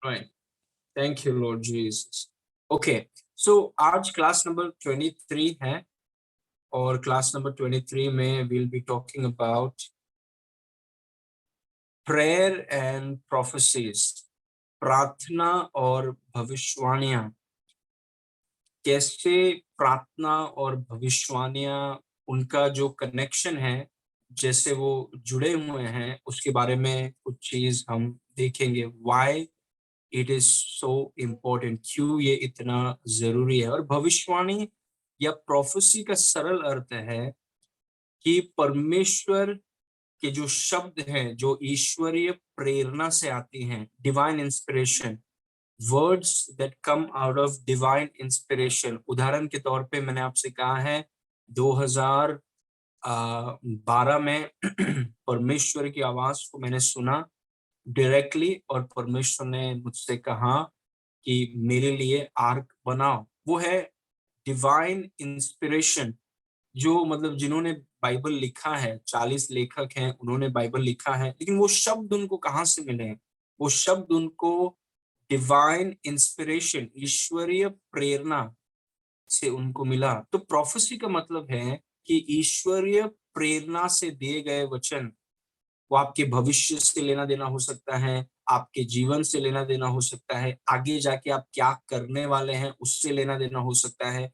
Right. Thank you, Lord Jesus. Okay. So आज class number 23 है और क्लास नंबर 23 में we'll be talking about prayer and prophecies. प्रार्थना और भविष्यवाणियां, कैसे प्रार्थना और भविष्यवाणियां उनका जो कनेक्शन है, जैसे वो जुड़े हुए हैं, उसके बारे में कुछ चीज हम देखेंगे। Why it is so important, क्यों ये इतना जरूरी है। और भविष्यवाणी या प्रोफेसी का सरल अर्थ है कि परमेश्वर के जो शब्द हैं, जो ईश्वरीय प्रेरणा से आती हैं, divine inspiration, words that come out of divine inspiration. उदाहरण के तौर पे मैंने आपसे कहा है 2012 में परमेश्वर की आवाज को मैंने सुना डायरेक्टली, और परमेश्वर ने मुझसे कहा कि मेरे लिए आर्क बनाओ। वो है डिवाइन इंस्पिरेशन। जो मतलब जिन्होंने बाइबल लिखा है, 40 लेखक हैं, उन्होंने बाइबल लिखा है, लेकिन वो शब्द उनको कहाँ से मिले? वो शब्द उनको डिवाइन इंस्पिरेशन, ईश्वरीय प्रेरणा से उनको मिला। तो प्रोफेसी का मतलब है कि ईश्वरीय प्रेरणा से दिए गए वचन, वो आपके भविष्य से लेना देना हो सकता है, आपके जीवन से लेना देना हो सकता है, आगे जाके आप क्या करने वाले हैं उससे लेना देना हो सकता है।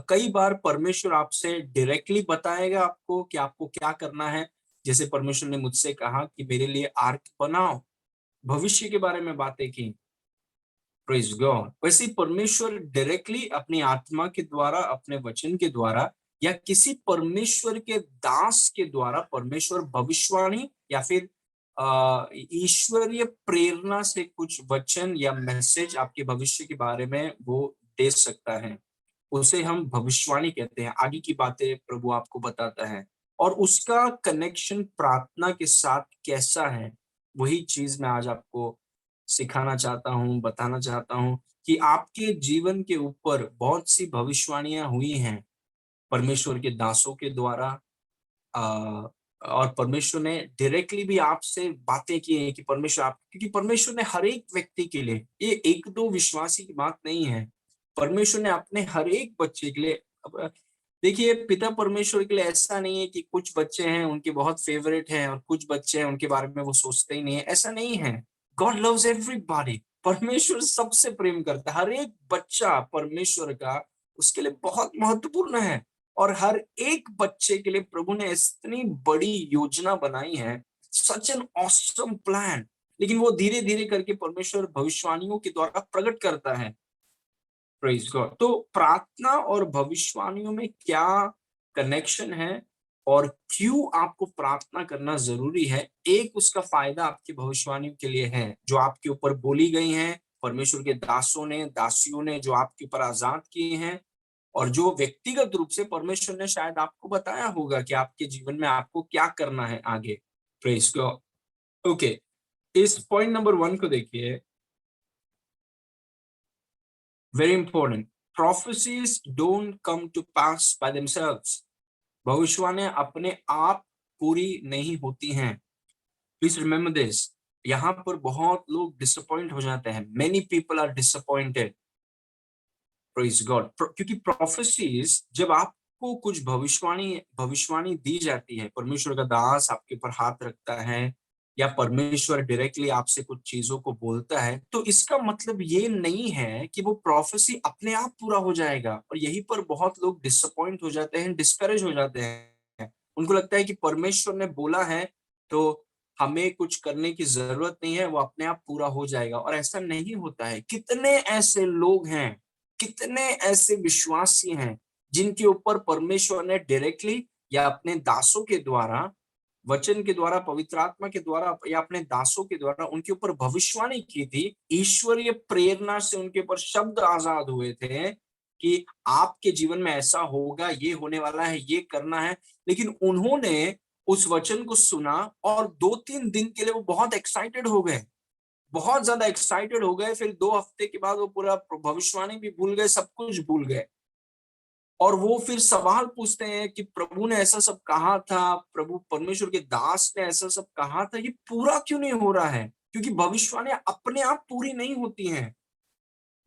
कई बार परमेश्वर आपसे डायरेक्टली बताएगा आपको कि आपको क्या करना है। जैसे परमेश्वर ने मुझसे कहा कि मेरे लिए आर्क बनाओ, भविष्य के बारे में बातें की। Praise God. वैसे ही परमेश्वर डायरेक्टली अपनी आत्मा के द्वारा, अपने वचन के द्वारा, या किसी परमेश्वर के दास के द्वारा परमेश्वर भविष्यवाणी या फिर ईश्वरीय प्रेरणा से कुछ वचन या मैसेज आपके भविष्य के बारे में वो दे सकता है। उसे हम भविष्यवाणी कहते हैं। आगे की बातें प्रभु आपको बताता है, और उसका कनेक्शन प्रार्थना के साथ कैसा है, वही चीज मैं आज आपको सिखाना चाहता हूँ, बताना चाहता हूँ कि आपके जीवन के ऊपर बहुत सी भविष्यवाणियां हुई हैं परमेश्वर के दासों के द्वारा। अ, और परमेश्वर ने डायरेक्टली भी आपसे बातें की हैं कि परमेश्वर आप, क्योंकि परमेश्वर ने हर एक व्यक्ति के लिए, ये एक दो विश्वासी की बात नहीं है, परमेश्वर ने अपने हर एक बच्चे के लिए। देखिए, पिता परमेश्वर के लिए ऐसा नहीं है कि कुछ बच्चे हैं उनके बहुत फेवरेट हैं और कुछ बच्चे हैं उनके बारे में वो सोचते ही नहीं है, ऐसा नहीं है। God loves everybody. परमेश्वर सबसे प्रेम करता है, हर एक बच्चा परमेश्वर का उसके लिए बहुत महत्वपूर्ण है। और हर एक बच्चे के लिए प्रभु ने इतनी बड़ी योजना बनाई है, सच एन ऑसम प्लान। लेकिन वो धीरे धीरे करके परमेश्वर भविष्यवाणियों के द्वारा प्रकट करता है। Praise God. तो प्रार्थना और भविष्यवाणियों में क्या कनेक्शन है और क्यों आपको प्रार्थना करना जरूरी है? एक उसका फायदा आपकी भविष्यवाणियों के लिए है, जो आपके ऊपर बोली गई हैं परमेश्वर के दासों ने, दासियों ने, जो आपके ऊपर आजाद किए हैं, और जो व्यक्तिगत रूप से परमेश्वर ने शायद आपको बताया होगा कि आपके जीवन में आपको क्या करना है आगे। Praise God. ओके, इस पॉइंट नंबर 1 को देखिए, very important. Prophecies don't come to pass by themselves. भविष्यवाणियां अपने आप पूरी नहीं होती हैं। Please remember this. यहाँ पर बहुत लोग डिसअपॉइंट हो जाते हैं। Many people are disappointed. Praise God. क्योंकि प्रोफेसीज, जब आपको कुछ भविष्यवाणी भविष्यवाणी दी जाती है, परमेश्वर का दास आपके ऊपर हाथ रखता है या परमेश्वर डायरेक्टली आपसे कुछ चीजों को बोलता है, तो इसका मतलब ये नहीं है कि वो प्रोफेसी अपने आप पूरा हो जाएगा। और यहीं पर बहुत लोग डिसअपॉइंट हो जाते हैं, डिस्करेज हो जाते हैं। उनको लगता है कि परमेश्वर ने बोला है तो हमें कुछ करने की जरूरत नहीं है, वो अपने आप पूरा हो जाएगा। और ऐसा नहीं होता है। कितने ऐसे लोग हैं, कितने ऐसे विश्वासी हैं जिनके ऊपर परमेश्वर ने डायरेक्टली या अपने दासों के द्वारा, वचन के द्वारा, पवित्र आत्मा के द्वारा या अपने दासों के द्वारा उनके ऊपर भविष्यवाणी की थी। ईश्वरीय प्रेरणा से उनके ऊपर शब्द आजाद हुए थे कि आपके जीवन में ऐसा होगा, ये होने वाला है, ये करना है। लेकिन उन्होंने उस वचन को सुना और 2-3 दिन के लिए वो बहुत एक्साइटेड हो गए, बहुत ज्यादा एक्साइटेड हो गए। फिर 2 हफ्ते के बाद वो पूरा भविष्यवाणी भी भूल गए, सब कुछ भूल गए। और वो फिर सवाल पूछते हैं कि प्रभु ने ऐसा सब कहा था, प्रभु परमेश्वर के दास ने ऐसा सब कहा था, ये पूरा क्यों नहीं हो रहा है? क्योंकि भविष्यवाणियां अपने आप पूरी नहीं होती हैं।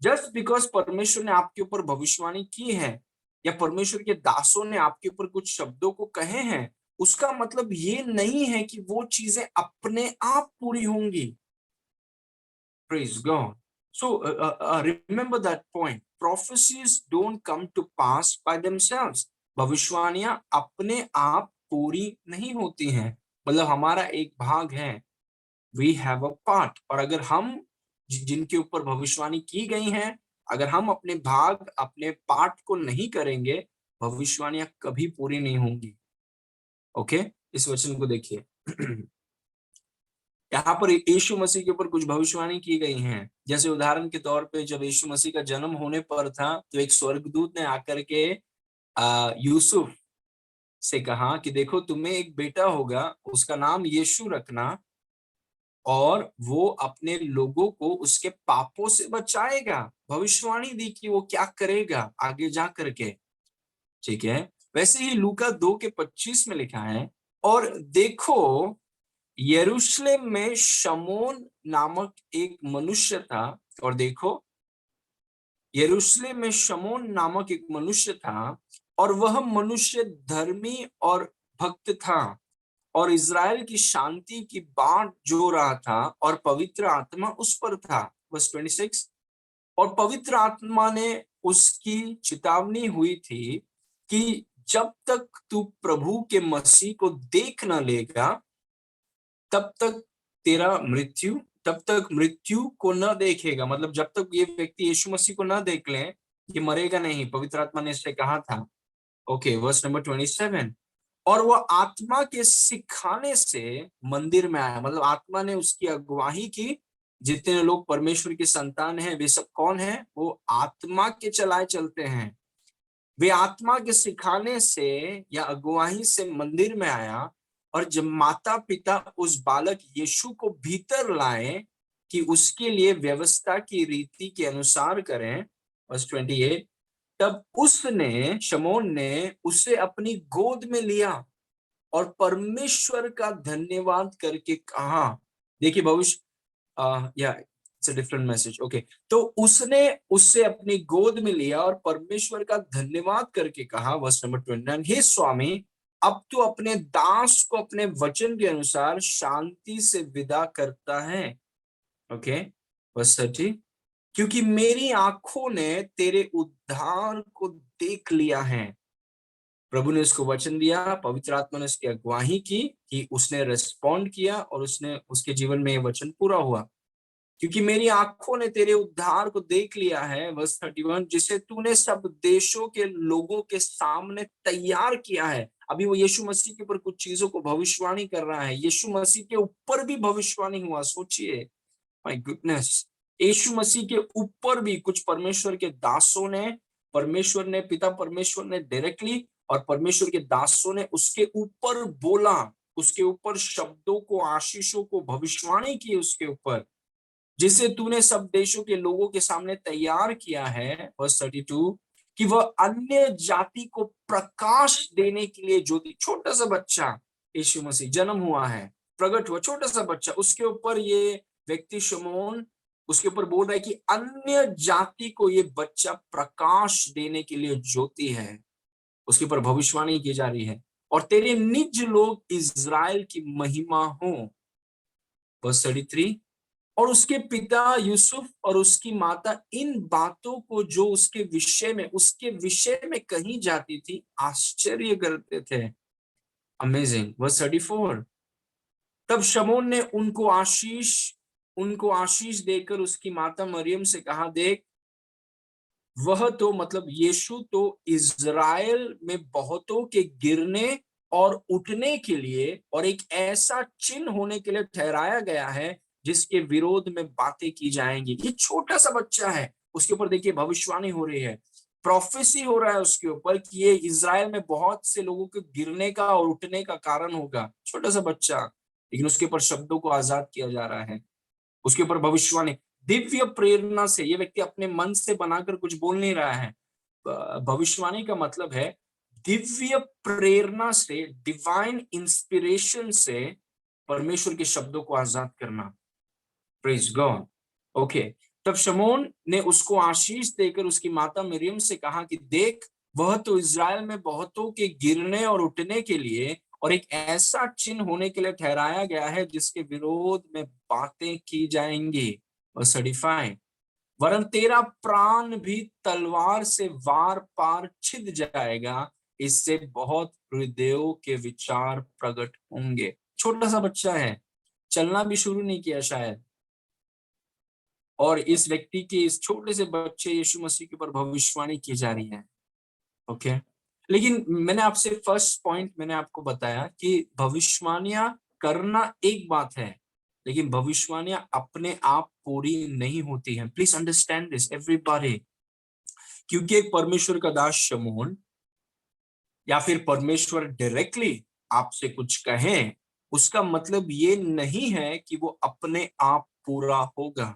जस्ट बिकॉज परमेश्वर ने आपके ऊपर भविष्यवाणी की है या परमेश्वर के दासों ने आपके ऊपर कुछ शब्दों को कहे हैं, उसका मतलब ये नहीं है कि वो चीजें अपने आप पूरी होंगी। Praise God. So remember that point, prophecies don't come to pass by themselves. भविष्यवाणियां अपने आप पूरी नहीं होती हैं, मतलब हमारा एक भाग है, वी हैव अ पार्ट। और अगर हम जिनके ऊपर भविष्यवाणी की गई है, अगर हम अपने भाग अपने पार्ट को नहीं करेंगे, भविष्यवाणियां कभी पूरी नहीं होंगी। ओके, इस वचन को देखिए। यहाँ पर यीशु मसीह के ऊपर कुछ भविष्यवाणी की गई हैं। जैसे उदाहरण के तौर पे जब यीशु मसीह का जन्म होने पर था, तो एक स्वर्गदूत ने आकर के यूसुफ से कहा कि देखो तुम्हें एक बेटा होगा, उसका नाम यीशु रखना, और वो अपने लोगों को उसके पापों से बचाएगा। भविष्यवाणी दी कि वो क्या करेगा आगे जा करके। ठीक है, वैसे ही लूका 2:25 में लिखा है, और देखो यरूशलेम में शमौन नामक एक मनुष्य था, और देखो यरूशलेम में शमौन नामक एक मनुष्य था, और वह मनुष्य धर्मी और भक्त था, और इज़राइल की शांति की बाट जो रहा था, और पवित्र आत्मा उस पर था। वर्स 26, और पवित्र आत्मा ने उसकी चेतावनी हुई थी कि जब तक तू प्रभु के मसीह को देख न लेगा, तब तक तेरा मृत्यु तब तक मृत्यु को न देखेगा। मतलब जब तक ये व्यक्ति यीशु मसीह को न देख ले, ये मरेगा नहीं, पवित्र आत्मा ने इससे कहा था। ओके, वर्स नंबर 27, और वह आत्मा के सिखाने से मंदिर में आया। मतलब आत्मा ने उसकी अगुवाही की। जितने लोग परमेश्वर की संतान हैं, वे सब कौन है? वो आत्मा के चलाए चलते हैं। वे आत्मा के सिखाने से या अगुवाही से मंदिर में आया, और जब माता पिता उस बालक यीशु को भीतर लाए कि उसके लिए व्यवस्था की रीति के अनुसार करें, वर्स 28, तब उसने, शमौन ने उसे अपनी गोद में लिया और परमेश्वर का धन्यवाद करके कहा। देखिए भविष्य, या it's a different message. Okay, तो उसने उससे अपनी गोद में लिया और परमेश्वर का धन्यवाद करके कहा, वर्स नंबर 29, हे स्वामी, अब तू अपने दास को अपने वचन के अनुसार शांति से विदा करता है। ओके, वर्स 30, क्योंकि मेरी आंखों ने तेरे उद्धार को देख लिया है। प्रभु ने उसको वचन दिया, पवित्र आत्मा ने उसकी अगुवाही की कि उसने रेस्पॉन्ड किया, और उसने उसके जीवन में ये वचन पूरा हुआ। क्योंकि मेरी आंखों ने तेरे उद्धार को देख लिया है, वर्स 31, जिसे तूने सब देशों के लोगों के सामने तैयार किया है। अभी वो यीशु मसीह के ऊपर कुछ चीजों को भविष्यवाणी कर रहा है। यीशु मसीह के ऊपर भी भविष्यवाणी हुआ, सोचिए, माय गुडनेस। यीशु मसीह के ऊपर भी कुछ परमेश्वर के दासों ने, परमेश्वर ने, पिता परमेश्वर ने डायरेक्टली, और परमेश्वर के दासों ने उसके ऊपर बोला, उसके ऊपर शब्दों को, आशीषों को भविष्यवाणी की उसके ऊपर, जिसे तूने सब देशों के लोगों के सामने तैयार किया है, वर्स 32, कि वह अन्य जाति को प्रकाश देने के लिए ज्योति। छोटा सा बच्चा यीशु मसीह जन्म हुआ है, प्रकट हुआ, छोटा सा बच्चा, उसके ऊपर ये व्यक्ति शमौन उसके ऊपर बोल रहा है कि अन्य जाति को ये बच्चा प्रकाश देने के लिए ज्योति है। उसके ऊपर भविष्यवाणी की जा रही है, और तेरे निज लोग इज़राइल की महिमा हो, वर्स 33, और उसके पिता यूसुफ और उसकी माता इन बातों को जो उसके विषय में कही जाती थी आश्चर्य करते थे। अमेजिंग, वर्स 34, तब शमौन ने उनको आशीष देकर उसकी माता मरियम से कहा, देख, वह तो, मतलब यीशु तो इज़राइल में बहुतों के गिरने और उठने के लिए और एक ऐसा चिन्ह होने के लिए ठहराया गया है जिसके विरोध में बातें की जाएंगी। ये छोटा सा बच्चा है, उसके ऊपर देखिए भविष्यवाणी हो रही है, प्रोफेसी हो रहा है उसके ऊपर कि ये इज़राइल में बहुत से लोगों के गिरने का और उठने का कारण होगा। छोटा सा बच्चा, लेकिन उसके ऊपर शब्दों को आजाद किया जा रहा है, उसके ऊपर भविष्यवाणी। दिव्य प्रेरणा से, ये व्यक्ति अपने मन से बनाकर कुछ बोल नहीं रहा है। भविष्यवाणी का मतलब है दिव्य प्रेरणा से, डिवाइन इंस्पिरेशन से परमेश्वर के शब्दों को आजाद करना। Praise God. ओके, तब शमौन ने उसको आशीष देकर उसकी माता मरियम से कहा कि देख, वह तो इज़राइल में बहुतों के गिरने और उठने के लिए और एक ऐसा चिन्ह होने के लिए ठहराया गया है जिसके विरोध में बातें की जाएंगी। और 35, वरन तेरा प्राण भी तलवार से वार पार छिद जाएगा, इससे बहुत हृदयों के विचार प्रकट होंगे। छोटा सा बच्चा है, चलना भी शुरू नहीं किया शायद, और इस व्यक्ति के, इस छोटे से बच्चे यीशु मसीह के ऊपर भविष्यवाणी की जा रही है। ओके, लेकिन मैंने आपसे फर्स्ट पॉइंट मैंने आपको बताया कि भविष्यवाणियां करना एक बात है, लेकिन भविष्यवाणियां अपने आप पूरी नहीं होती हैं। Please understand this everybody. क्योंकि एक परमेश्वर का दास शमून या फिर परमेश्वर डायरेक्टली आपसे कुछ कहें, उसका मतलब ये नहीं है कि वो अपने आप पूरा होगा।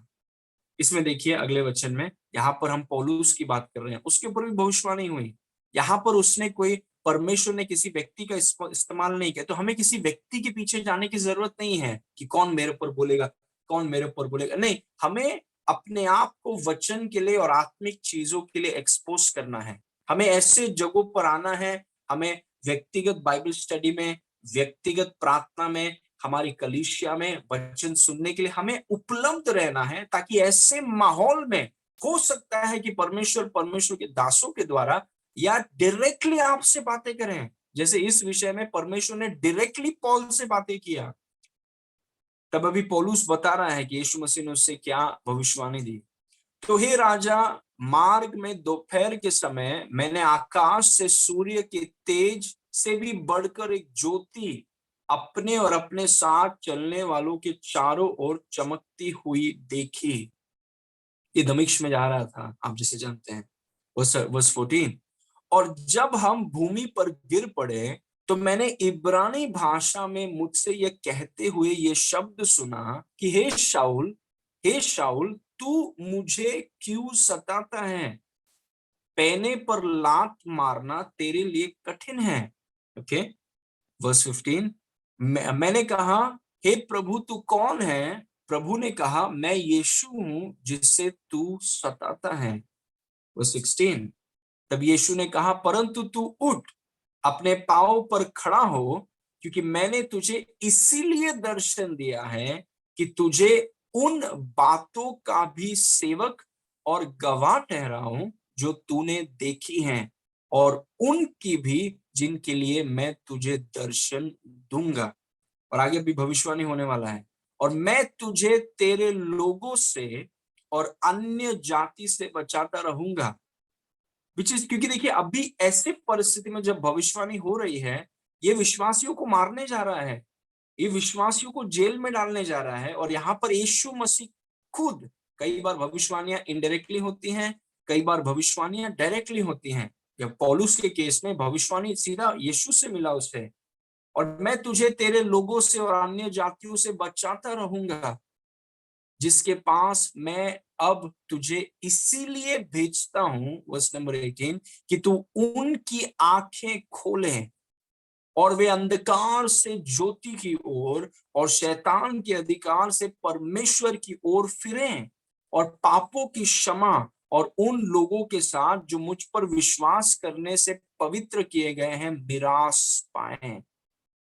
इसमें देखिए अगले वचन में, यहाँ पर हम पौलुस की बात कर रहे हैं, उसके ऊपर भी भविष्यवाणी हुई। यहाँ पर उसने कोई, परमेश्वर ने किसी व्यक्ति का इस्तेमाल नहीं किया, तो हमें किसी व्यक्ति के पीछे जाने की जरूरत नहीं है कि कौन मेरे ऊपर बोलेगा, कौन मेरे ऊपर बोलेगा। नहीं, हमें अपने आप को वचन के लिए और आत्मिक चीजों के लिए एक्सपोज करना है। हमें ऐसे जगहों पर आना है, हमें व्यक्तिगत बाइबल स्टडी में, व्यक्तिगत प्रार्थना में, हमारी कलीसिया में वचन सुनने के लिए हमें उपलब्ध रहना है, ताकि ऐसे माहौल में हो सकता है कि परमेश्वर के दासों के द्वारा या डायरेक्टली आपसे बातें करें। जैसे इस विषय में परमेश्वर ने डायरेक्टली पौल से बातें किया। तब अभी पौलुस बता रहा है कि यीशु मसीह ने उससे क्या भविष्यवाणी दी। तो हे राजा, मार्ग में दोपहर के समय मैंने आकाश से सूर्य के तेज से भी बढ़कर एक ज्योति अपने और अपने साथ चलने वालों के चारों ओर चमकती हुई देखी। ये दमिश्क में जा रहा था, आप जिसे जानते हैं। वर्स 14, और जब हम भूमि पर गिर पड़े तो मैंने इब्रानी भाषा में मुझसे यह कहते हुए ये शब्द सुना कि हे शाऊल, तू मुझे क्यों सताता है? पैने पर लात मारना तेरे लिए कठिन है। ओके, वर्स 15, मैंने कहा, हे प्रभु तू कौन है? प्रभु ने कहा, मैं यीशु हूं जिससे तू सताता है। वर्स 16, तब यीशु ने कहा, परंतु तू उठ, अपने पांव पर खड़ा हो, क्योंकि मैंने तुझे इसीलिए दर्शन दिया है कि तुझे उन बातों का भी सेवक और गवाह ठहराऊं जो तूने देखी हैं, और उनकी भी जिनके लिए मैं तुझे दर्शन दूंगा। और आगे भी भविष्यवाणी होने वाला है, और मैं तुझे तेरे लोगों से और अन्य जाति से बचाता रहूंगा। क्योंकि देखिए अभी ऐसे परिस्थिति में जब भविष्यवाणी हो रही है, ये विश्वासियों को मारने जा रहा है, ये विश्वासियों को जेल में डालने जा रहा है। और यहाँ पर यीशु मसीह खुद, कई बार भविष्यवाणियां इनडायरेक्टली होती हैं, कई बार भविष्यवाणियां डायरेक्टली होती हैं। जब पौलुस के केस में भविष्यवाणी सीधा यीशु से मिला उसे, और मैं तुझे तेरे लोगों से और अन्य जातियों से बचाता रहूंगा, जिसके पास मैं अब तुझे इसीलिए भेजता हूं, वर्स नंबर 18, कि तू उनकी आंखें खोले और वे अंधकार से ज्योति की ओर और शैतान के अधिकार से परमेश्वर की ओर फिरें, और पापों की क्षमा और उन लोगों के साथ जो मुझ पर विश्वास करने से पवित्र किए गए हैं मिरास पाएं।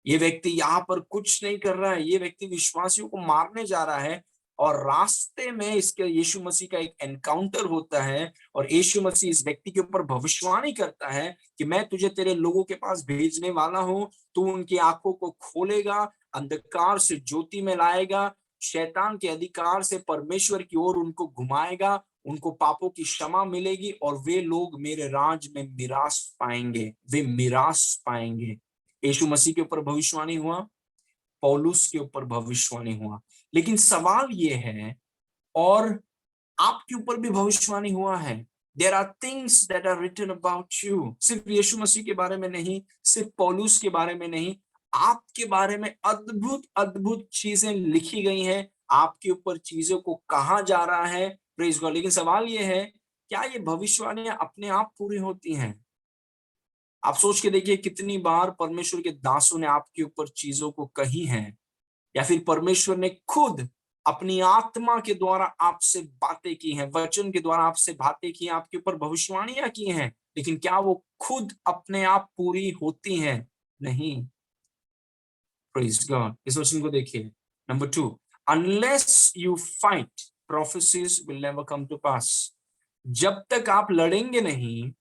ये व्यक्ति यहाँ पर कुछ नहीं कर रहा है, ये व्यक्ति विश्वासियों को मारने जा रहा है, और रास्ते में इसके यीशु मसीह का एक एनकाउंटर होता है, और यीशु मसीह इस व्यक्ति के ऊपर भविष्यवाणी करता है कि मैं तुझे तेरे लोगों के पास भेजने वाला हूं, तू उनकी आंखों को खोलेगा, अंधकार से ज्योति में लाएगा, शैतान के अधिकार से परमेश्वर की ओर उनको घुमाएगा, उनको पापों की क्षमा मिलेगी, और वे लोग मेरे राज में मिरास पाएंगे, वे मिरास पाएंगे। यीशु मसीह के ऊपर भविष्यवाणी हुआ, पौलुस के ऊपर भविष्यवाणी हुआ, लेकिन सवाल ये है, और आपके ऊपर भी भविष्यवाणी हुआ है। There are things that are written about you, सिर्फ यीशु मसीह के बारे में नहीं, सिर्फ पौलुस के बारे में नहीं, आपके बारे में अद्भुत अद्भुत चीजें लिखी गई हैं, आपके ऊपर चीजों को कहा जा रहा है। Praise God. लेकिन सवाल ये है, क्या ये भविष्यवाणियां अपने आप पूरी होती हैं? आप सोच के देखिए, कितनी बार परमेश्वर के दासों ने आपके ऊपर चीजों को कही हैं, या फिर परमेश्वर ने खुद अपनी आत्मा के द्वारा आपसे बातें की हैं, वचन के द्वारा आपसे बातें की हैं, आपके ऊपर भविष्यवाणियां की हैं, लेकिन क्या वो खुद अपने आप पूरी होती हैं? नहीं। Praise God. इस वचन को देखिए, number 2, unless you fight prophecies will never come to pass. जब तक आप लड़ेंगे नहीं,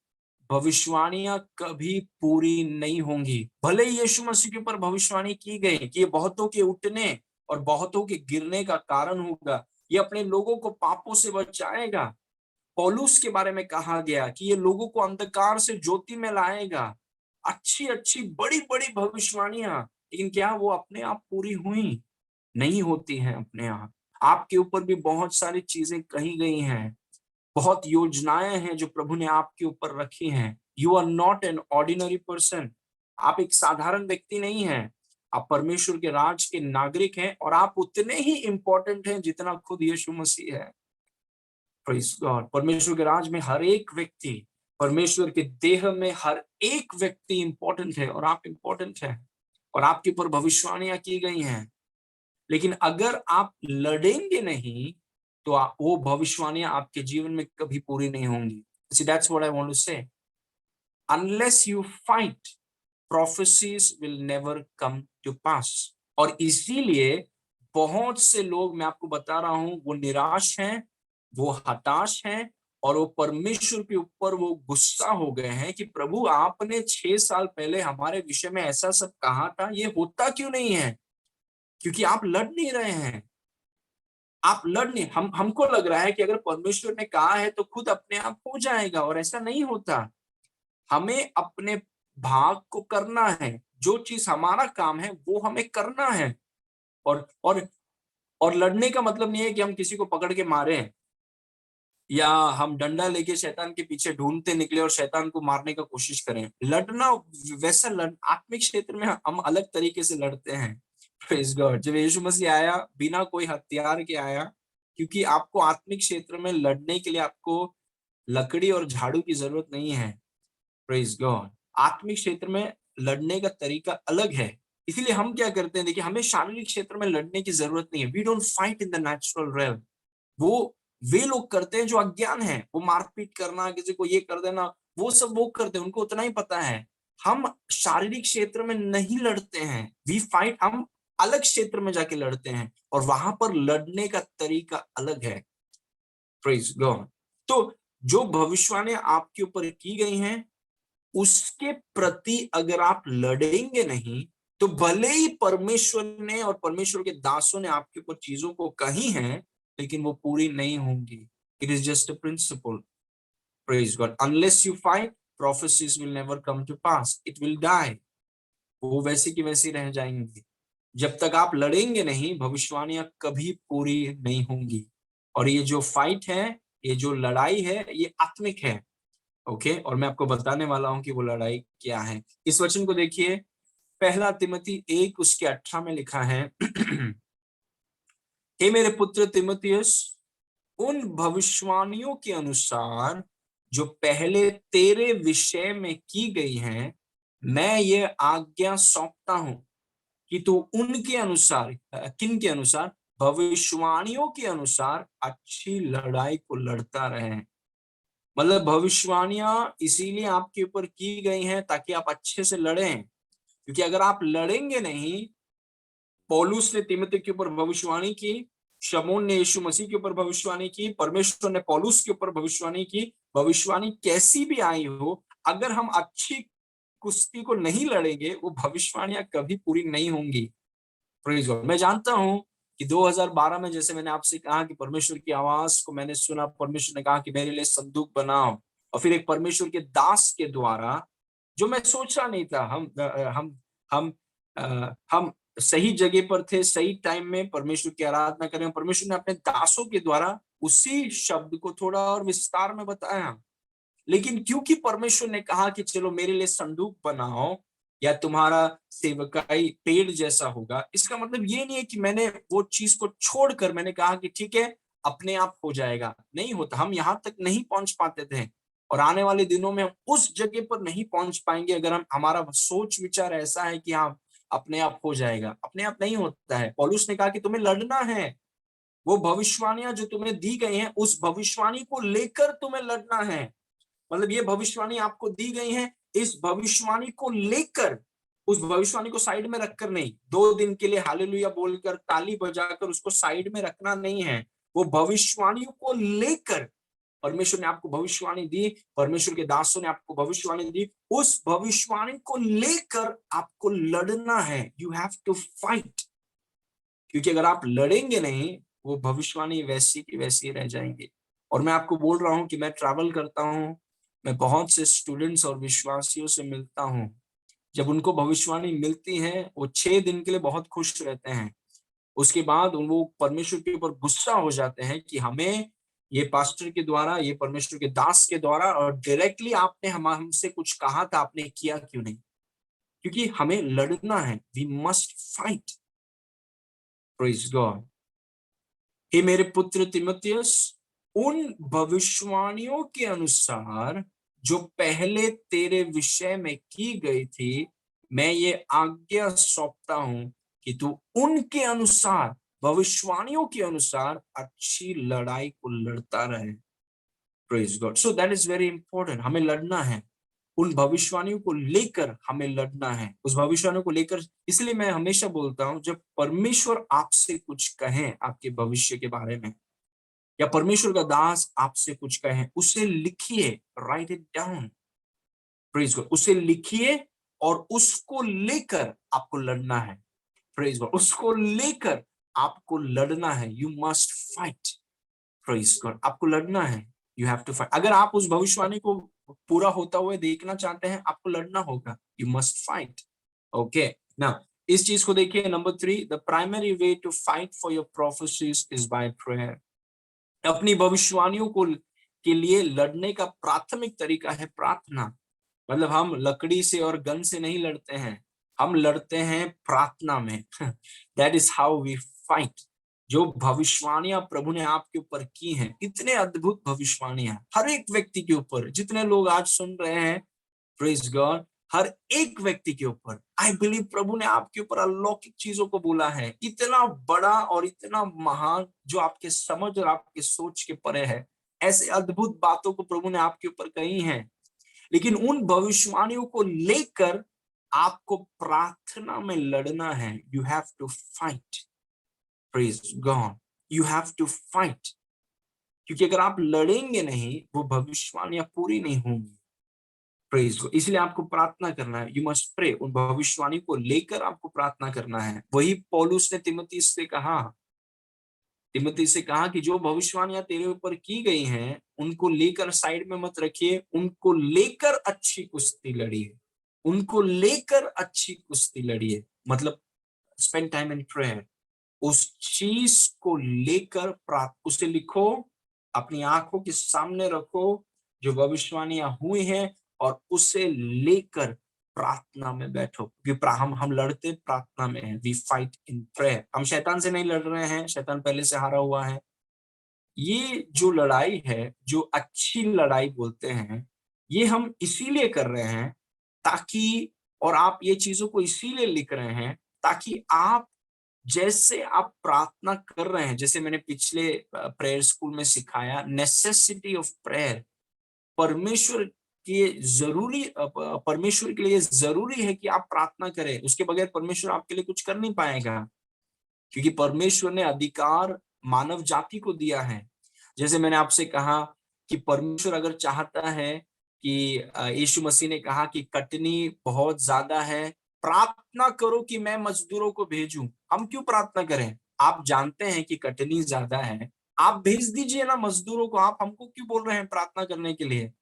भविष्यवाणियां कभी पूरी नहीं होंगी। भले ही यीशु मसीह के ऊपर भविष्यवाणी की गई कि ये बहुतों के उठने और बहुतों के गिरने का कारण होगा, ये अपने लोगों को पापों से बचाएगा। पौलुस के बारे में कहा गया कि ये लोगों को अंधकार से ज्योति में लाएगा। अच्छी अच्छी बड़ी बड़ी भविष्यवाणियां, लेकिन क्या वो अपने आप पूरी हुई? नहीं होती हैं अपने आप। आपके ऊपर भी बहुत सारी चीजें कही गई हैं, बहुत योजनाएं हैं जो प्रभु ने आपके ऊपर रखी हैं। You are not an ordinary person. आप एक साधारण व्यक्ति नहीं हैं। आप परमेश्वर के राज के नागरिक हैं और आप उतने ही इंपॉर्टेंट हैं जितना खुद यीशु मसीह है। Praise God. परमेश्वर के राज में हर एक व्यक्ति, परमेश्वर के देह में हर एक व्यक्ति इंपॉर्टेंट है और आप इंपॉर्टेंट हैं और आपके ऊपर भविष्यवाणियां की गई हैं। लेकिन अगर आप लड़ेंगे नहीं तो वो भविष्यवाणियां आपके जीवन में कभी पूरी नहीं होंगी। See, that's what I want to say. Unless you fight, prophecies will never come to pass. और इसीलिए बहुत से लोग, मैं आपको बता रहा हूं, वो निराश हैं, वो हताश हैं और वो परमेश्वर के ऊपर वो गुस्सा हो गए हैं कि प्रभु आपने 6 साल पहले हमारे विषय में ऐसा सब कहा था, ये होता क्यों नहीं है? क्योंकि आप लड़ नहीं रहे हैं। आप लड़ नहीं, हमको लग रहा है कि अगर परमेश्वर ने कहा है तो खुद अपने आप हो जाएगा, और ऐसा नहीं होता। हमें अपने भाग को करना है। जो चीज हमारा काम है वो हमें करना है। और और लड़ने का मतलब नहीं है कि हम किसी को पकड़ के मारे या हम डंडा लेके शैतान के पीछे ढूंढते निकले और शैतान को मारने का कोशिश करें। लड़ना वैसा आत्मिक क्षेत्र में हम अलग तरीके से लड़ते हैं। Praise God. जब यीशु मसीह आया, बिना कोई हथियार के आया, क्योंकि आपको आत्मिक क्षेत्र में लड़ने के लिए आपको लकड़ी और झाड़ू की जरूरत नहीं है। Praise God. आत्मिक क्षेत्र में लड़ने का तरीका अलग है। इसीलिए हम क्या करते हैं, देखिए, हमें शारीरिक क्षेत्र में लड़ने की जरूरत नहीं है। We don't fight in the natural realm. वो वे लोग करते हैं जो अज्ञान है। वो मारपीट करना, किसी को ये कर देना, वो सब वो करते हैं, उनको उतना ही पता है। हम शारीरिक क्षेत्र में नहीं लड़ते हैं। वी फाइट, हम अलग क्षेत्र में जाके लड़ते हैं और वहां पर लड़ने का तरीका अलग है। Praise God. तो जो भविष्यवाणियां आपके ऊपर की गई हैं, उसके प्रति अगर आप लड़ेंगे नहीं, तो भले ही परमेश्वर ने और परमेश्वर के दासों ने आपके ऊपर चीजों को कही हैं, लेकिन वो पूरी नहीं होंगी। It is just a principle. Praise God. Unless you fight, prophecies will never come to pass. It will die. वो वैसी की वैसी रह जाएंगी। जब तक आप लड़ेंगे नहीं, भविष्यवाणियां कभी पूरी नहीं होंगी। और ये जो फाइट है, ये जो लड़ाई है, ये आत्मिक है। ओके। और मैं आपको बताने वाला हूं कि वो लड़ाई क्या है। इस वचन को देखिए, 1 तिमोथी 1 उसके 18 में लिखा है, हे मेरे पुत्र तिमोथियस, उन भविष्यवाणियों के अनुसार जो पहले तेरे विषय में की गई हैं, मैं ये आज्ञा सौंपता हूं कि तू उनके अनुसार, किन के अनुसार? भविष्यवाणियों के अनुसार अच्छी लड़ाई को लड़ता रहे। मतलब भविष्यवाणियां इसीलिए आपके ऊपर की गई हैं ताकि आप अच्छे से लड़ें। क्योंकि अगर आप लड़ेंगे नहीं, पौलुस ने तिमोथी के ऊपर भविष्यवाणी की, शमौन ने यीशु मसीह के ऊपर भविष्यवाणी की, परमेश्वर ने पौलुस के ऊपर भविष्यवाणी की। भविष्यवाणी कैसी भी आई हो, अगर हम अच्छी कुश्ती को नहीं लड़ेंगे, वो भविष्यवाणियां कभी पूरी नहीं होंगी। Praise God. मैं जानता हूं कि 2012 में, जैसे मैंने आपसे कहा कि परमेश्वर की आवाज को मैंने सुना, परमेश्वर ने कहा कि मेरे लिए संदूक बनाओ, और फिर एक परमेश्वर के दास के द्वारा, जो मैं सोचा नहीं था, हम हम सही जगह पर थे, सही टाइम में परमेश्वर की आराधना करें। परमेश्वर ने अपने दासों के द्वारा उसी शब्द को थोड़ा और विस्तार में बताया। लेकिन क्योंकि परमेश्वर ने कहा कि चलो मेरे लिए संदूक बनाओ, या तुम्हारा सेवकाई पेड़ जैसा होगा, इसका मतलब ये नहीं है कि मैंने वो चीज को छोड़कर मैंने कहा कि ठीक है, अपने आप हो जाएगा। नहीं होता। हम यहाँ तक नहीं पहुंच पाते थे, और आने वाले दिनों में हम उस जगह पर नहीं पहुंच पाएंगे अगर हम, हमारा सोच विचार ऐसा है कि हाँ अपने आप हो जाएगा। अपने आप नहीं होता है। पौलुस ने कहा कि तुम्हें लड़ना है। वो भविष्यवाणियां जो तुम्हें दी गई हैं, उस भविष्यवाणी को लेकर तुम्हें लड़ना है। मतलब ये भविष्यवाणी आपको दी गई है, इस भविष्यवाणी को लेकर, उस भविष्यवाणी को साइड में रखकर नहीं, 2 दिन के लिए हालेलुया बोलकर ताली बजाकर उसको साइड में रखना नहीं है। वो भविष्यवाणियों को लेकर परमेश्वर ने आपको भविष्यवाणी दी, परमेश्वर के दासों ने आपको भविष्यवाणी दी, उस भविष्यवाणी को लेकर आपको लड़ना है। You have to fight. क्योंकि अगर आप लड़ेंगे नहीं, वो भविष्यवाणी वैसी की वैसी रह जाएंगी। और मैं आपको बोल रहा हूं कि मैं ट्रैवल करता हूं, मैं बहुत से स्टूडेंट्स और विश्वासियों से मिलता हूं। जब उनको भविष्यवाणी मिलती है, वो 6 दिन के लिए बहुत खुश रहते हैं। उसके बाद वो परमेश्वर के ऊपर गुस्सा हो जाते हैं कि हमें ये पास्टर के द्वारा, ये परमेश्वर के दास के द्वारा और डायरेक्टली आपने हमसे कुछ कहा था, आपने किया क्यों नहीं? क्योंकि हमें लड़ना है। We must fight. Praise God. हे मेरे पुत्र तिमुथियुस, उन भविष्यवाणियों के अनुसार जो पहले तेरे विषय में की गई थी, मैं ये आज्ञा सौंपता हूं कि तू उनके अनुसार, भविष्यवाणियों के अनुसार अच्छी लड़ाई को लड़ता रहे। Praise God. So that is very important. हमें लड़ना है, उन भविष्यवाणियों को लेकर हमें लड़ना है, उस भविष्यवाणियों को लेकर। इसलिए मैं हमेशा बोलता हूं, जब परमेश्वर आपसे कुछ कहें आपके भविष्य के बारे में, या परमेश्वर का दास आपसे कुछ कहे, उसे लिखिए, write it down. Praise God. उसे लिखिए और उसको लेकर आपको लड़ना है। Praise God. उसको लेकर आपको लड़ना है। You must fight. Praise God. आपको लड़ना है। You have to fight. अगर आप उस भविष्यवाणी को पूरा होता हुए देखना चाहते हैं, आपको लड़ना होगा। You must fight. Okay. Now इस चीज को देखिए, number 3, the primary way to fight for your prophecies is by prayer. अपनी भविष्यवाणियों को के लिए लड़ने का प्राथमिक तरीका है प्रार्थना। मतलब हम लकड़ी से और गन से नहीं लड़ते हैं, हम लड़ते हैं प्रार्थना में। That is how we fight. जो भविष्यवाणियां प्रभु ने आपके ऊपर की हैं, इतने अद्भुत भविष्यवाणियां हर एक व्यक्ति के ऊपर, जितने लोग आज सुन रहे हैं, प्रेज गॉड, हर एक व्यक्ति के ऊपर आई बिलीव प्रभु ने आपके ऊपर अलौकिक चीजों को बोला है, इतना बड़ा और इतना महान, जो आपके समझ और आपके सोच के परे है। ऐसे अद्भुत बातों को प्रभु ने आपके ऊपर कही हैं। लेकिन उन भविष्यवाणियों को लेकर आपको प्रार्थना में लड़ना है। You have to fight. Praise God. You have to fight. क्योंकि अगर आप लड़ेंगे नहीं, वो भविष्यवाणियां पूरी नहीं होंगी। प्रेज को, इसलिए आपको प्रार्थना करना है। You must pray. उन भविष्यवाणी को लेकर आपको प्रार्थना करना है। वही पौलुस ने तिमुथी से कहा कि जो भविष्यवाणियां तेरे ऊपर की गई हैं, उनको लेकर साइड में मत रखिए, उनको लेकर अच्छी कुश्ती लड़िए। उनको लेकर अच्छी कुश्ती लड़िए, मतलब स्पेंड टाइम इन प्रेयर। उस चीज को लेकर उसे लिखो, अपनी आंखों के सामने रखो, जो भविष्यवाणियां हुई हैं, और उसे लेकर प्रार्थना में बैठो। क्योंकि हम लड़ते प्रार्थना में हैं। We fight in prayer. हम शैतान से नहीं लड़ रहे हैं, शैतान पहले से हारा हुआ है। ये जो लड़ाई है, जो अच्छी लड़ाई बोलते हैं, ये हम इसीलिए कर रहे हैं ताकि, और आप ये चीजों को इसीलिए लिख रहे हैं ताकि आप, जैसे आप प्रार्थना कर रहे हैं, जैसे मैंने पिछले प्रेयर स्कूल में सिखाया, नेसेसिटी ऑफ प्रेयर। परमेश्वर परमेश्वर के लिए जरूरी है कि आप प्रार्थना करें। उसके बगैर परमेश्वर आपके लिए कुछ कर नहीं पाएगा। क्योंकि परमेश्वर ने अधिकार मानव जाति को दिया है। जैसे मैंने आपसे कहा कि परमेश्वर अगर चाहता है कि यीशु मसीह ने कहा कि कटनी बहुत ज्यादा है, प्रार्थना करो कि मैं मजदूरों को भेजूं। हम क्यों प्रार्थना करें? आप जानते हैं कि कटनी ज्यादा है, आप भेज दीजिए ना मजदूरों को। आप हमको क्यों बोल रहे हैं प्रार्थना करने के लिए?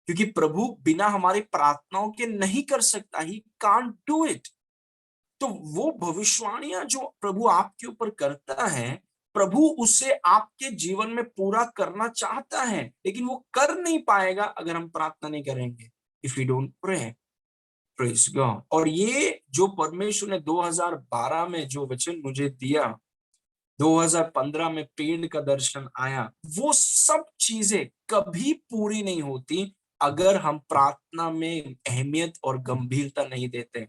क्योंकि प्रभु बिना हमारी प्रार्थनाओं के नहीं कर सकता। He can't do it. तो वो भविष्यवाणियां जो प्रभु आपके ऊपर करता है, प्रभु उसे आपके जीवन में पूरा करना चाहता है, लेकिन वो कर नहीं पाएगा अगर हम प्रार्थना नहीं करेंगे। If you don't pray. Praise God. और ये जो परमेश्वर ने 2012 में जो वचन मुझे दिया, 2015 में पेड़ का दर्शन आया, वो सब चीजें कभी पूरी नहीं होती अगर हम प्रार्थना में अहमियत और गंभीरता नहीं देते।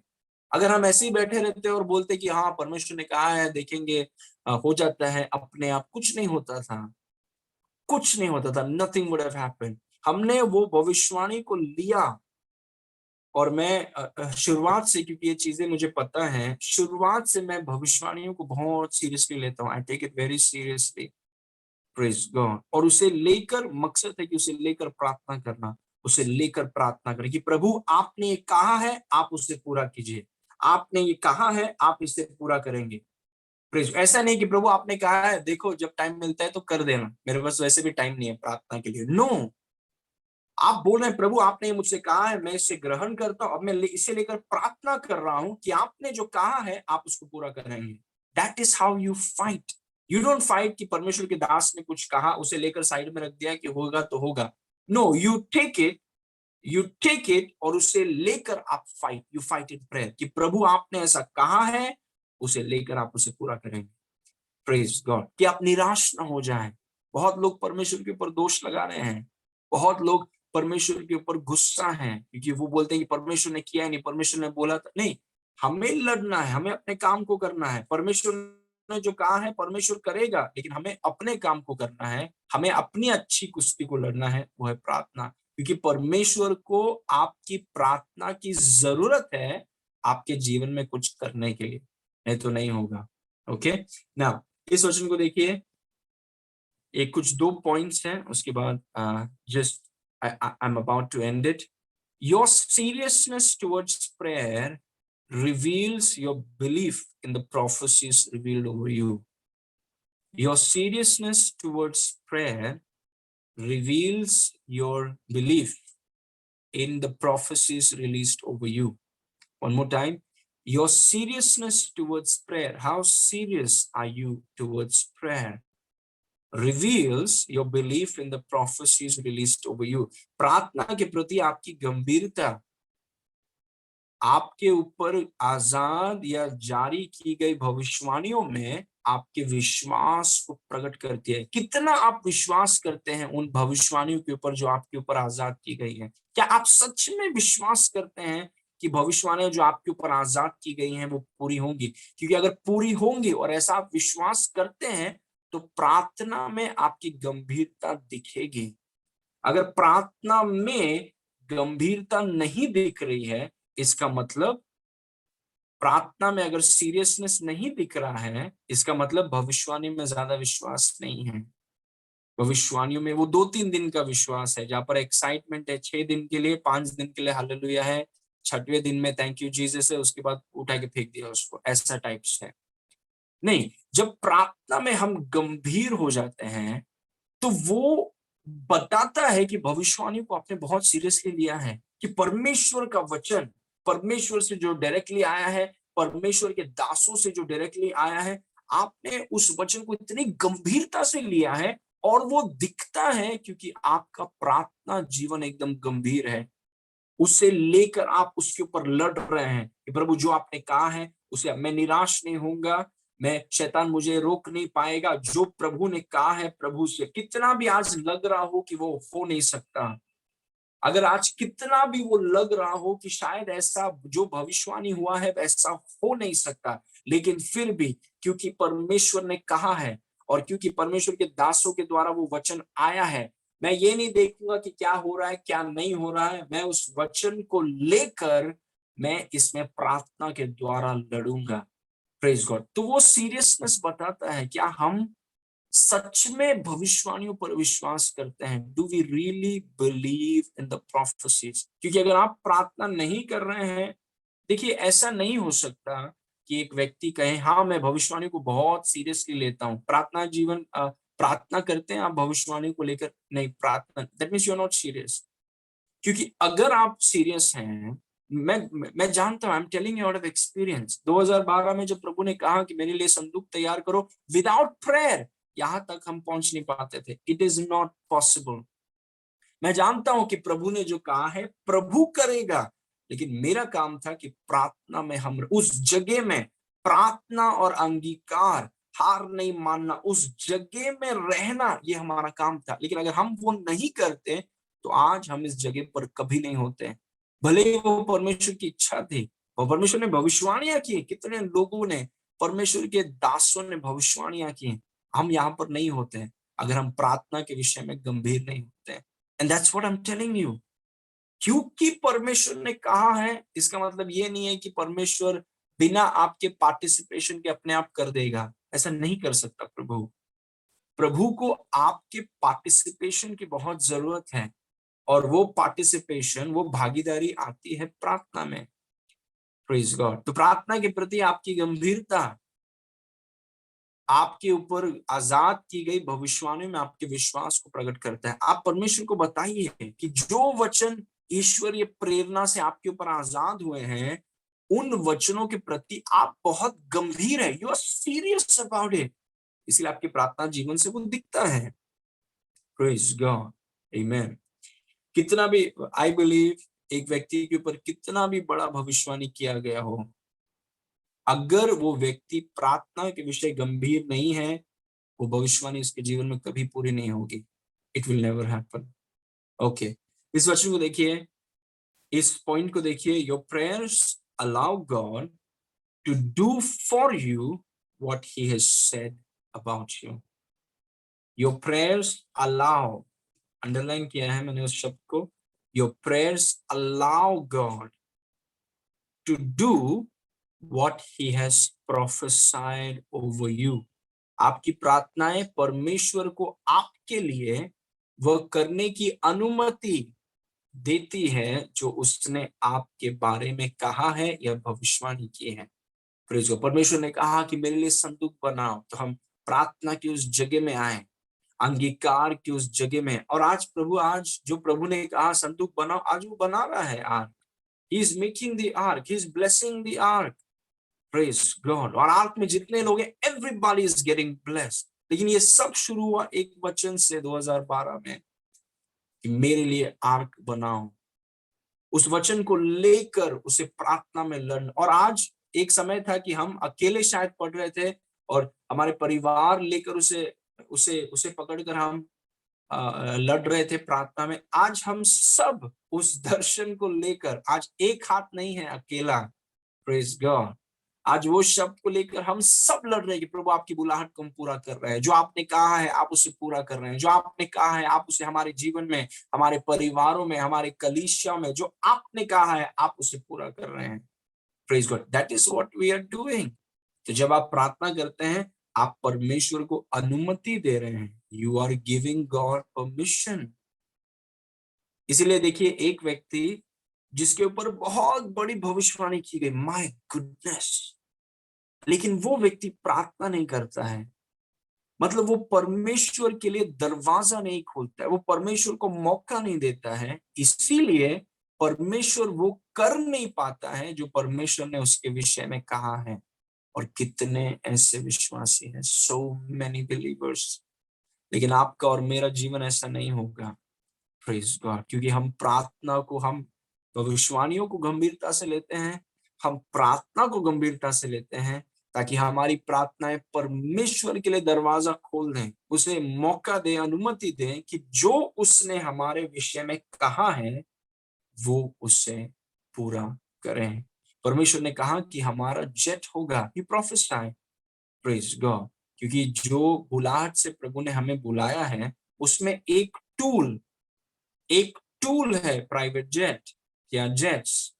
अगर हम ऐसे ही बैठे रहते और बोलते कि हाँ परमेश्वर ने कहा है, देखेंगे हो जाता है अपने आप, कुछ नहीं होता था, कुछ नहीं होता था, नथिंग वुड हैव हैपेंड। हमने वो भविष्यवाणी को लिया, और मैं शुरुआत से, क्योंकि ये चीजें मुझे पता है, शुरुआत से मैं भविष्यवाणियों को बहुत सीरियसली लेता हूँ। I take it very seriously, praise God. और उसे लेकर, मकसद है कि उसे लेकर प्रार्थना करना, उसे लेकर प्रार्थना करें कि प्रभु आपने ये कहा है, आप उसे पूरा कीजिए, आपने ये कहा है, आप इसे पूरा करेंगे। प्रेज। ऐसा नहीं कि प्रभु आपने कहा है, देखो जब टाइम मिलता है तो कर देना, मेरे पास वैसे भी टाइम नहीं है प्रार्थना के लिए। नो, आप बोल रहे हैं प्रभु आपने मुझसे कहा है, मैं इसे ग्रहण करता हूं, अब मैं इसे लेकर प्रार्थना कर रहा हूं कि आपने जो कहा है आप उसको पूरा करेंगे। That is how you fight. You don't fight कि परमेश्वर के दास ने कुछ कहा, उसे लेकर साइड में रख दिया कि होगा तो होगा। No, you take it, you take it, और उसे लेकर आप fight, you fight in prayer कि प्रभु आपने ऐसा कहा है, उसे लेकर आप उसे पूरा करेंगे। Praise God. कि आप निराश ना हो जाएं। बहुत लोग परमेश्वर के ऊपर दोष लगा रहे हैं, बहुत लोग परमेश्वर के ऊपर गुस्सा हैं, क्योंकि वो बोलते हैं कि परमेश्वर ने किया नहीं, परमेश्वर ने बोला था नहीं। हमें लड़ना है, हमें अपने काम को करना है। परमेश्वर ने जो कहा है परमेश्वर करेगा, लेकिन हमें अपने काम को करना है, हमें अपनी अच्छी कुश्ती को लड़ना है, वो है प्रार्थना। क्योंकि परमेश्वर को आपकी प्रार्थना की जरूरत है आपके जीवन में कुछ करने के लिए, नहीं तो नहीं होगा। ओके ना, इस वचन को देखिए, एक कुछ दो पॉइंट्स हैं, उसके बाद just I am about to end it. Your seriousness towards prayer reveals your belief in the prophecies revealed over you. Your seriousness towards prayer reveals your belief in the prophecies released over you. One more time. Your seriousness towards prayer. How serious are you towards prayer? Reveals your belief in the prophecies released over you. प्रार्थना के प्रति आपकी गंभीरता आपके ऊपर आजाद या जारी की गई भविष्यवाणियों में आपके विश्वास को प्रकट करती है। कितना आप विश्वास करते हैं उन भविष्यवाणियों के ऊपर जो आपके ऊपर आजाद की गई है? क्या आप सच में विश्वास करते हैं कि भविष्यवाणियां जो आपके ऊपर आजाद की गई हैं वो पूरी होंगी? क्योंकि अगर पूरी होंगी और ऐसा आप विश्वास करते हैं तो प्रार्थना में आपकी गंभीरता दिखेगी। अगर प्रार्थना में गंभीरता नहीं दिख रही है, इसका मतलब प्रार्थना में अगर सीरियसनेस नहीं दिख रहा है, इसका मतलब भविष्यवाणी में ज्यादा विश्वास नहीं है। भविष्यवाणियों में वो 2-3 दिन का विश्वास है, जहां पर एक्साइटमेंट है 6 दिन के लिए, 5 दिन के लिए हालेलुया है, 6वें दिन में थैंक यू जीसस है, उसके बाद उठा के फेंक दिया उसको, ऐसा टाइप्स है। नहीं, जब प्रार्थना में हम गंभीर हो जाते हैं तो वो बताता है कि भविष्यवाणी को आपने बहुत सीरियसली लिया है, कि परमेश्वर का वचन, परमेश्वर से जो डायरेक्टली आया है, परमेश्वर के दासों से जो डायरेक्टली आया है, आपने उस वचन को इतनी गंभीरता से लिया है, और वो दिखता है क्योंकि आपका प्रार्थना जीवन एकदम गंभीर है। उसे लेकर आप उसके ऊपर लड़ रहे हैं कि प्रभु जो आपने कहा है उसे, मैं निराश नहीं होऊंगा, मैं, शैतान मुझे रोक नहीं पाएगा, जो प्रभु ने कहा है, प्रभु से कितना भी आज लग रहा हो कि वो हो नहीं सकता, अगर आज कितना भी वो लग रहा हो कि शायद ऐसा जो भविष्यवाणी हुआ है वैसा हो नहीं सकता, लेकिन फिर भी क्योंकि परमेश्वर ने कहा है और क्योंकि परमेश्वर के दासों के द्वारा वो वचन आया है, मैं ये नहीं देखूंगा कि क्या हो रहा है क्या नहीं हो रहा है, मैं उस वचन को लेकर मैं इसमें प्रार्थना के द्वारा लड़ूंगा। Praise God. तो वो सीरियसनेस बताता है क्या हम सच में भविष्यवाणियों पर विश्वास करते हैं? Do we really believe in the prophecies? क्योंकि अगर आप प्रार्थना नहीं कर रहे हैं, देखिए ऐसा नहीं हो सकता कि एक व्यक्ति कहे हाँ मैं भविष्यवाणी को बहुत सीरियसली लेता हूँ, प्रार्थना जीवन प्रार्थना करते हैं आप भविष्यवाणी को लेकर नहीं, प्रार्थना, that means you are not serious. क्योंकि अगर आप सीरियस हैं, मैं जानता हूं, I am telling you out of experience, 2012 में जब प्रभु ने कहा कि मेरे लिए संदूक तैयार करो, विदाउट प्रेयर यहां तक हम पहुंच नहीं पाते थे। It is not possible. मैं जानता हूं कि प्रभु ने जो कहा है प्रभु करेगा, लेकिन मेरा काम था कि प्रार्थना में हम उस जगह में प्रार्थना और अंगीकार, हार नहीं मानना, उस जगह में रहना, ये हमारा काम था। लेकिन अगर हम वो नहीं करते तो आज हम इस जगह पर कभी नहीं होते। भले ही वो परमेश्वर की इच्छा थी और परमेश्वर ने भविष्यवाणियां की, कितने लोगों ने परमेश्वर के दासों ने भविष्यवाणियां की, हम यहाँ पर नहीं होते हैं अगर हम प्रार्थना के विषय में गंभीर नहीं होते हैं। And that's what I am telling you. क्योंकि परमेश्वर ने कहा है, इसका मतलब ये नहीं है कि परमेश्वर बिना आपके पार्टिसिपेशन के अपने आप कर देगा। ऐसा नहीं कर सकता प्रभु। प्रभु को आपके पार्टिसिपेशन की बहुत जरूरत है, और वो पार्टिसिपेशन, वो भागीदारी आती है प्रार्थना में। Praise God. तो प्रार्थना के प्रति आपकी गंभीरता आपके ऊपर आजाद की गई भविष्यवाणी में आपके विश्वास को प्रकट करता है। आप परमेश्वर को बताइए कि जो वचन ईश्वरीय प्रेरणा से आपके ऊपर आजाद हुए हैं, उन वचनों के प्रति आप बहुत गंभीर है, you are serious about it. इसलिए आपके प्रार्थना जीवन से वो दिखता है। प्रेज गॉड, आमेन। कितना भी, आई बिलीव, एक व्यक्ति के ऊपर कितना भी बड़ा भविष्यवाणी किया गया हो, अगर वो व्यक्ति प्रार्थना के विषय गंभीर नहीं है, वो भविष्यवाणी उसके जीवन में कभी पूरी नहीं होगी। It will never happen. Okay, इस वचन को देखिए, इस पॉइंट को देखिए। Your prayers allow God to do for you what he has said about you. Your prayers allow, underline किया है मैंने उस शब्द को। Your prayers allow God to do what he has prophesied over you। आपकी प्रार्थनाएं परमेश्वर को आपके लिए वह करने की अनुमति देती है जो उसने आपके बारे में कहा है या भविष्यवाणी की है। Praise God. परमेश्वर ने कहा कि मेरे लिए संदूक बनाओ, तो हम प्रार्थना की उस जगह में आए, अंगीकार की उस जगह में। और आज प्रभु, आज जो प्रभु ने कहा संदूक बनाओ, आज वो बना रहा है। Arc, he is making the ark, he is blessing the ark। Praise God। और आर्क में जितने लोग हैं, everybody is getting blessed। लेकिन ये सब शुरू हुआ एक वचन से 2012 में कि मेरे लिए आर्क बनाओ। उस वचन को लेकर उसे प्रार्थना में लड़ना। और आज एक समय था कि हम अकेले शायद पढ़ रहे थे और हमारे परिवार लेकर उसे उसे उसे पकड़कर हम लड़ रहे थे प्रार्थना में। आज हम सब उस दर्शन को लेकर, आज एक हाथ नहीं है अकेला। Praise God. आज वो शब्द को लेकर हम सब लड़ रहे हैं कि प्रभु आपकी बुलाहट को हम पूरा कर रहे हैं। जो आपने कहा है आप उसे पूरा कर रहे हैं। जो आपने कहा है आप उसे हमारे जीवन में, हमारे परिवारों में, हमारे कलीसिया में, जो आपने कहा है आप उसे पूरा कर रहे हैं। Praise God. That is what we are doing. तो जब आप प्रार्थना करते हैं, आप परमेश्वर को अनुमति दे रहे हैं। You are giving God permission. इसीलिए देखिए, एक व्यक्ति जिसके ऊपर बहुत बड़ी भविष्यवाणी की गई, माय गुडनेस, लेकिन वो व्यक्ति प्रार्थना नहीं करता है। मतलब वो परमेश्वर के लिए दरवाजा नहीं खोलता है, वो परमेश्वर को मौका नहीं देता है। इसीलिए परमेश्वर वो कर नहीं पाता है जो परमेश्वर ने उसके विषय में कहा है। और कितने ऐसे विश्वासी हैं, सो मेनी बिलीवर्स। लेकिन आपका और मेरा जीवन ऐसा नहीं होगा। Praise God. क्योंकि हम प्रार्थना को, हम भविष्यवाणियों को गंभीरता से लेते हैं, हम प्रार्थना को गंभीरता से लेते हैं, ताकि हमारी प्रार्थनाएं परमेश्वर के लिए दरवाजा खोल दें, उसे मौका दें, अनुमति दें कि जो उसने हमारे विषय में कहा है वो उसे पूरा करें। परमेश्वर ने कहा कि हमारा जेट होगा, ही प्रोफेसाइड। Praise God. क्योंकि जो बुलाहट से प्रभु ने हमें बुलाया है, उसमें एक टूल है प्राइवेट जेट या जेट्स।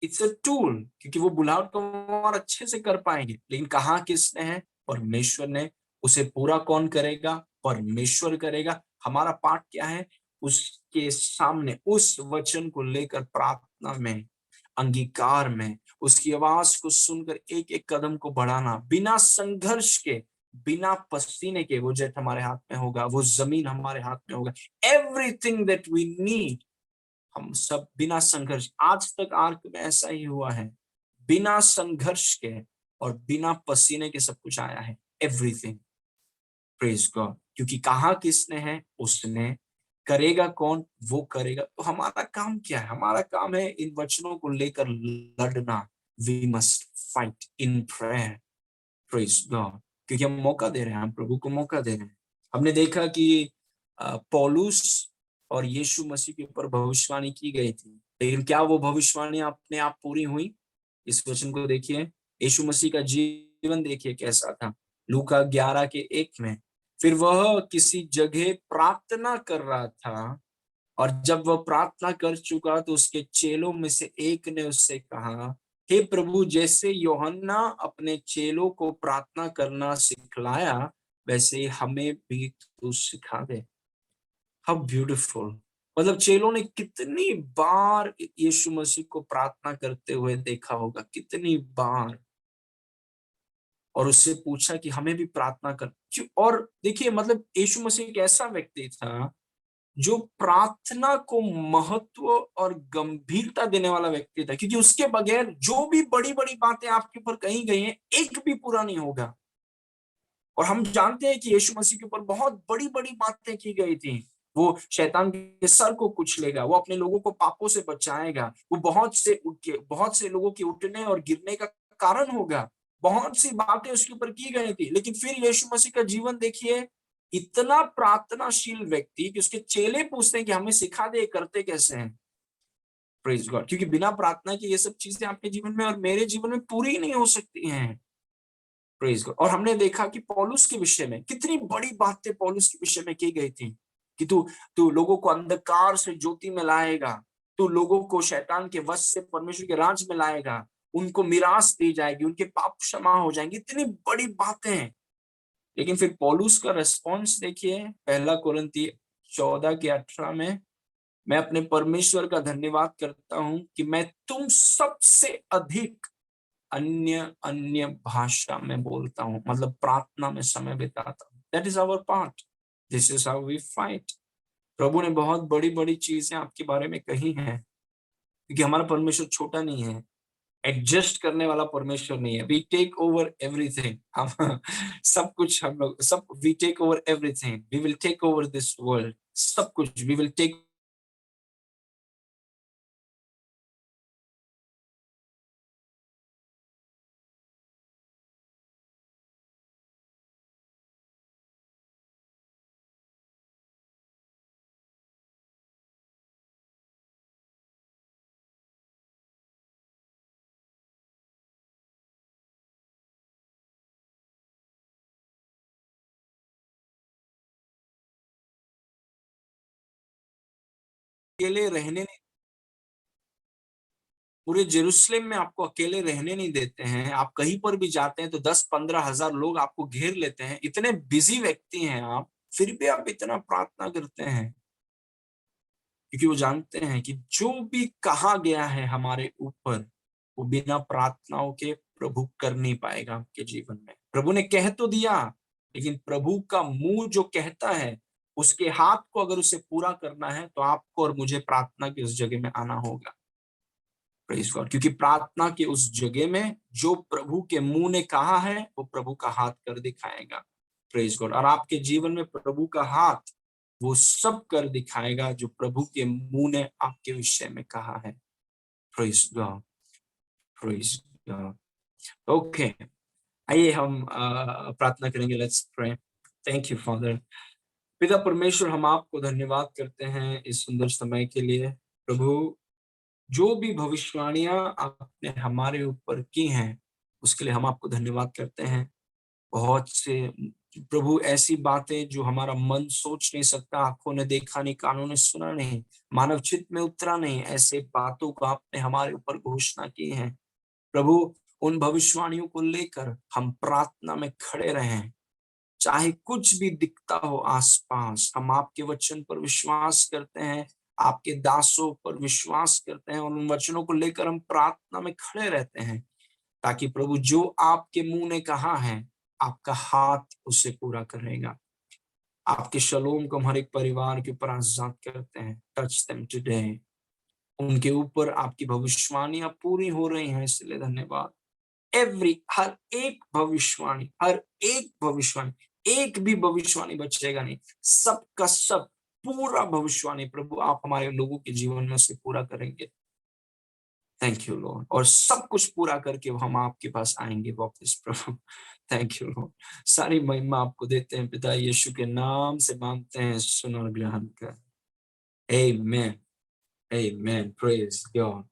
इट्स अ टूल, क्योंकि वो बुलाहट को और अच्छे से कर पाएंगे। लेकिन कहा किसने है? परमेश्वर ने। उसे पूरा कौन करेगा? परमेश्वर करेगा। हमारा पार्ट क्या है? उसके सामने उस वचन को लेकर प्रार्थना में, अंगीकार में, उसकी आवाज को सुनकर एक एक कदम को बढ़ाना, बिना संघर्ष के, बिना पसीने के। वो जेट हमारे हाथ में होगा, वो जमीन हमारे हाथ में होगा। एवरीथिंग दैट वी नीड, हम सब बिना संघर्ष। आज तक आर्क में ऐसा ही हुआ है, बिना संघर्ष के और बिना पसीने के सब कुछ आया है। एवरीथिंग। Praise God. क्योंकि कहा किसने है? उसने। करेगा कौन? वो करेगा। तो हमारा काम क्या है? हमारा काम है इन वचनों को लेकर लड़ना। We must fight in prayer. Praise God. क्योंकि हम मौका दे रहे हैं, हम प्रभु को मौका दे रहे हैं। हमने देखा कि पौलुस और यीशु मसीह के ऊपर भविष्यवाणी की गई थी, लेकिन क्या वो भविष्यवाणी अपने आप पूरी हुई? इस वचन को देखिए। यीशु मसीह का जीवन देखिए कैसा था। लूका 11:1 में, फिर वह किसी जगह प्रार्थना कर रहा था, और जब वह प्रार्थना कर चुका तो उसके चेलों में से एक ने उससे कहा, हे प्रभु, जैसे यूहन्ना अपने चेलों को प्रार्थना करना सिखलाया, वैसे ही हमें भी तू सिखा दे। How beautiful. मतलब चेलों ने कितनी बार यीशु मसीह को प्रार्थना करते हुए देखा होगा, कितनी बार, और उससे पूछा कि हमें भी प्रार्थना कर। और देखिए, मतलब यीशु मसीह एक ऐसा व्यक्ति था जो प्रार्थना को महत्व और गंभीरता देने वाला व्यक्ति था, क्योंकि उसके बगैर जो भी बड़ी बड़ी बातें आपके ऊपर कही गई हैं, एक भी पूरा नहीं होगा। और हम जानते हैं कि यीशु मसीह के ऊपर बहुत बड़ी बड़ी बातें की गई थी। वो शैतान के सर को कुचलेगा, वो अपने लोगों को पापों से बचाएगा, वो बहुत से लोगों के उठने और गिरने का कारण होगा। बहुत सी बातें उसके ऊपर की गई थी, लेकिन फिर यीशु मसीह का जीवन देखिए, इतना प्रार्थनाशील व्यक्ति कि उसके चेले पूछते हैं कि हमें सिखा दे, करते कैसे हैं। Praise God. क्योंकि बिना प्रार्थना के ये सब चीजें आपके जीवन में और मेरे जीवन में पूरी नहीं हो सकती हैं। Praise God. और हमने देखा कि पौलुस के विषय में कितनी बड़ी बातें पौलुस के विषय में की गई थी कि तू तू लोगों को अंधकार से ज्योति में लाएगा, तू लोगों को शैतान के वश से परमेश्वर के राज में लाएगा, उनको मिरास दी जाएगी, उनके पाप क्षमा हो जाएंगे। इतनी बड़ी बातें हैं। लेकिन फिर पौलुस का रिस्पॉन्स देखिए, 1 कोरिन्थी 14:18 में, मैं अपने परमेश्वर का धन्यवाद करता हूं कि मैं तुम सबसे अधिक अन्य अन्य भाषा में बोलता हूं, मतलब प्रार्थना में समय बिताता हूं। That is our part, this is how we fight. प्रभु ने बहुत बड़ी बड़ी चीजें आपके बारे में कही हैं, क्योंकि हमारा परमेश्वर छोटा नहीं है, एडजस्ट करने वाला परमेश्वर नहीं है। We take over everything. हम सब कुछ, हम लोग सब, we take over everything, we will take over this world, सब कुछ वी विल टेक। अकेले रहने नहीं, पूरे जेरूसलेम में आपको अकेले रहने नहीं देते हैं। आप कहीं पर भी जाते हैं तो 10-15 हजार लोग आपको घेर लेते हैं। इतने बिजी व्यक्ति हैं आप, फिर भी आप इतना प्रार्थना करते हैं, क्योंकि वो जानते हैं कि जो भी कहा गया है हमारे ऊपर, वो बिना प्रार्थनाओं के प्रभु कर नहीं पाएगा आपके जीवन में। प्रभु ने कह तो दिया, लेकिन प्रभु का मुंह जो कहता है, उसके हाथ को अगर उसे पूरा करना है तो आपको और मुझे प्रार्थना की उस जगह में आना होगा। Praise God. क्योंकि प्रार्थना के उस जगह में जो प्रभु के मुंह ने कहा है, वो प्रभु का हाथ कर दिखाएगा। Praise God. और आपके जीवन में प्रभु का हाथ वो सब कर दिखाएगा जो प्रभु के मुंह ने आपके विषय में कहा है। Praise God, praise God. Okay, आइए हम प्रार्थना करेंगे। Let's pray. Thank you father. पिता परमेश्वर, हम आपको धन्यवाद करते हैं इस सुंदर समय के लिए। प्रभु, जो भी भविष्यवाणियां आपने हमारे ऊपर की हैं, उसके लिए हम आपको धन्यवाद करते हैं। बहुत से प्रभु ऐसी बातें जो हमारा मन सोच नहीं सकता, आंखों ने देखा नहीं, कानों ने सुना नहीं, मानव चित्त में उतरा नहीं, ऐसे बातों को आपने हमारे ऊपर घोषणा की है। प्रभु, उन भविष्यवाणियों को लेकर हम प्रार्थना में खड़े रहें। चाहे कुछ भी दिखता हो आसपास, हम आपके वचन पर विश्वास करते हैं, आपके दासों पर विश्वास करते हैं, और उन वचनों को लेकर हम प्रार्थना में खड़े रहते हैं, ताकि प्रभु जो आपके मुंह ने कहा है, आपका हाथ उसे पूरा करेगा। आपके शलोम को हम हर एक परिवार के ऊपर आजाद करते हैं। Touch them today. उनके ऊपर आपकी भविष्यवाणियां पूरी हो रही हैं, इसलिए धन्यवाद। हर एक भविष्यवाणी, हर एक भविष्यवाणी, एक भी भविष्यवाणी बचेगा नहीं, सबका सब पूरा भविष्यवाणी प्रभु आप हमारे लोगों के जीवन में उसे पूरा करेंगे। Thank you Lord. और सब कुछ पूरा करके हम आपके पास आएंगे वापस प्रभु। Thank you Lord. सारी महिमा आपको देते हैं पिता, यीशु के नाम से मांगते हैं, सुन और ग्रहण कर। आमेन, आमेन। Praise God.